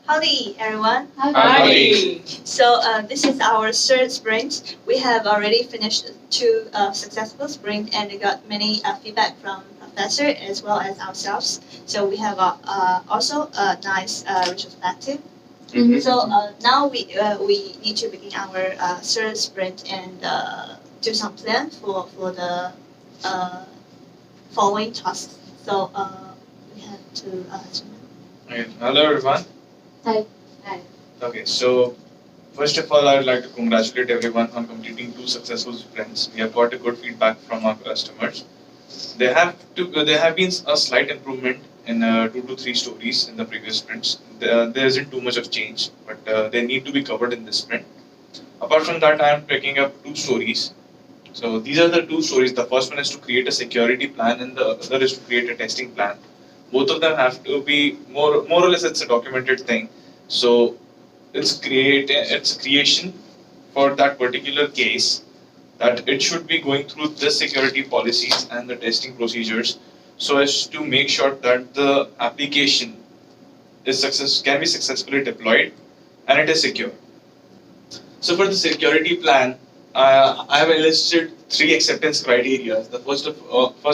Howdy, everyone. Howdy. So this is our third sprint. We have already finished two successful sprints and we got many feedback from professor as well as ourselves. So we have also a nice retrospective. So now we need to begin our third sprint and do some plan for the uh, following tasks. So we have to. Okay. Hello everyone. Hi. Okay, so first of all, I would like to congratulate everyone on completing two successful sprints. We have got a good feedback from our customers. There have been a slight improvement in 2 to 3 stories in the previous sprints. There isn't too much of change, but they need to be covered in this sprint. Apart from that, I am picking up 2 stories. So these are the 2 stories. The first one is to create a security plan, and the other is to create a testing plan. Both of them have to be more or less it's a documented thing. So it's creation for that particular case that it should be going through the security policies and the testing procedures so as to make sure that the application can be successfully deployed and it is secure. So for the security plan, I have enlisted 3 acceptance criteria. The first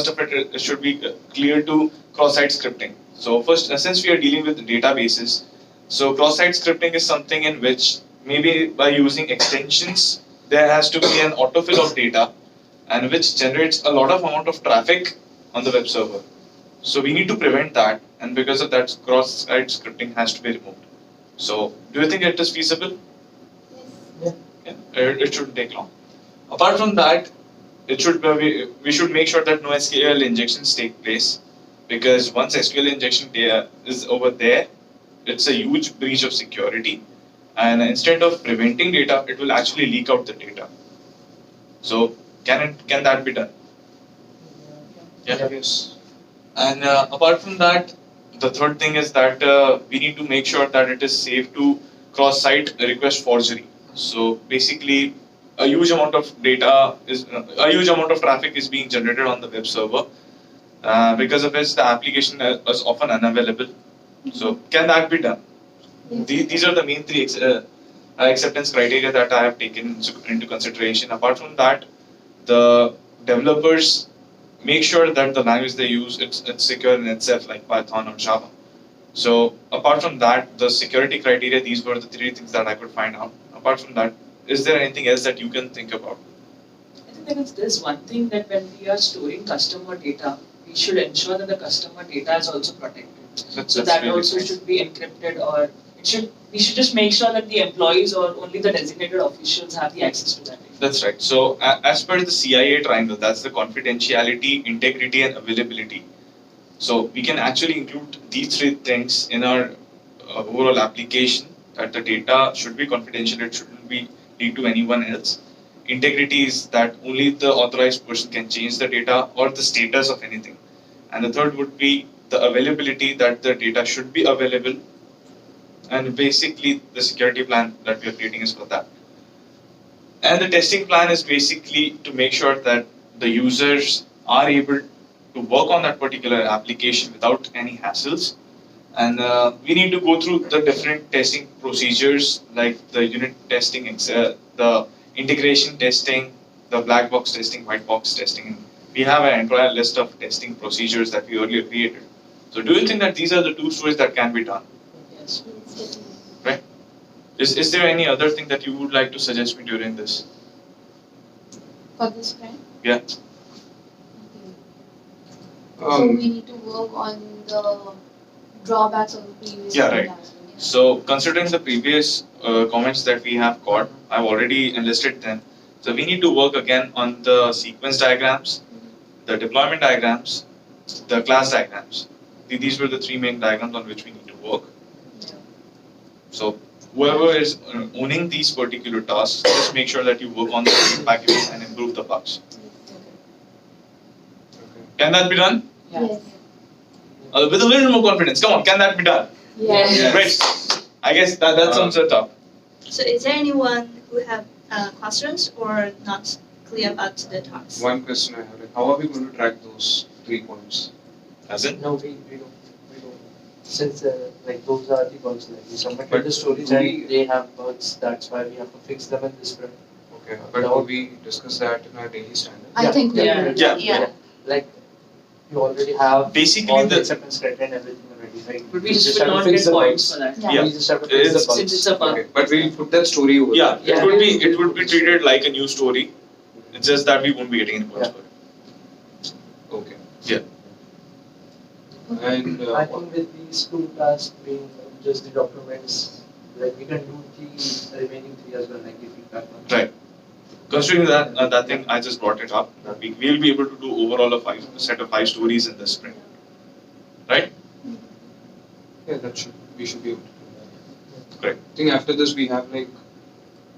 of it should be clear to cross-site scripting. So first, since we are dealing with databases, so cross-site scripting is something in which maybe by using extensions, there has to be an autofill of data, and which generates a lot of amount of traffic on the web server. So we need to prevent that, and because of that, cross-site scripting has to be removed. So do you think it is feasible? Yeah, it shouldn't take long. Apart from that, we should make sure that no SQL injections take place, because once SQL injection is over there, it's a huge breach of security, and instead of preventing data, it will actually leak out the data. So can that be done? Yeah. Yes. And apart from that, the third thing is that we need to make sure that it is safe to cross-site request forgery. So basically, a huge amount of a huge amount of traffic is being generated on the web server, because of which the application is often unavailable. So can that be done? These are the main three acceptance criteria that I have taken into consideration. Apart from that, the developers make sure that the language they use it's secure in itself, like Python or Java. So apart from that, the security criteria, these were the 3 things that I could find out. Apart from that, is there anything else that you can think about? I think there's one thing that when we are storing customer data, we should ensure that the customer data is also protected. So that really also nice. should be encrypted, or we should just make sure that the employees or only the designated officials have the access to that data. That's right. So as per the CIA triangle, that's the confidentiality, integrity, and availability. So we can actually include these 3 things in our overall application, that the data should be confidential, it shouldn't be leaked to anyone else. Integrity is that only the authorized person can change the data or the status of anything. And the third would be the availability, that the data should be available. And basically, the security plan that we are creating is for that. And the testing plan is basically to make sure that the users are able to work on that particular application without any hassles. And we need to go through the different testing procedures, like the unit testing, the integration testing, the black box testing, white box testing. We have an entire list of testing procedures that we earlier created. So do you think that these are the 2 stories that can be done? Yes. Right? Is there any other thing that you would like to suggest me during this? For this friend? Yeah. So we need to work on the drawbacks of the previous Yeah, sprint right. as well, yeah? So considering the previous comments that we have got, I've already enlisted them. So we need to work again on the sequence diagrams, the deployment diagrams, the class diagrams. These were the 3 main diagrams on which we need to work. Yeah. So whoever is owning these particular tasks, just make sure that you work on the packages and improve the bugs. Can that be done? Yes. With a little more confidence. Come on, can that be done? Yes. Great. I guess that sums it up. So is there anyone who have questions or not clear about the talks? One question I have: how are we going to track those 3 points? As in? No, we don't. since like those are the bugs, like we submitted But the stories do and we- they have bugs, that's why we have to fix them in this sprint. Okay, but will we discuss that in our daily standard? I think we Yeah. will. Yeah. Like you already have Basically all the the acceptance criteria and everything already, right? But we You just have will to not fix get the points bugs. for that. Yeah. We just have to fix the It's- bugs. Since it's a bug. Okay, but we'll put that story over. Yeah, Yeah. it would be treated like a new story. It's just that we won't be getting any points Yeah. for it. Okay. Yeah. And I think with these two tasks being just the documents, like we can do the remaining three as well, like the feedback one. Right. Considering that thing, I just brought it up. That we'll be able to do overall a set of 5 stories in this sprint. Right? yeah, we should be able to do that. Correct. I think after this we have like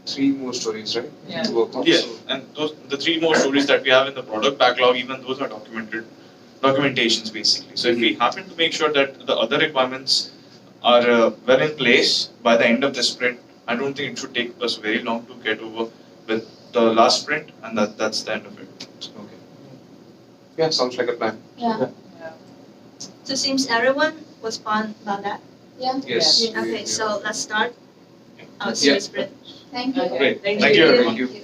3 more stories, right? Yeah. To work on. Yeah, So, and the 3 more stories that we have in the product backlog, even those are documentations basically. So if we happen to make sure that the other requirements are well in place by the end of the sprint, I don't think it should take us very long to get over with the last sprint, and that's the end of it. okay. Yeah, sounds like a plan. Yeah. So seems everyone was fun about that. Yeah. Yes. Okay, so let's start our Yeah. series sprint. Thank you. Okay. Great. Thank Thank you you. everyone. Thank you.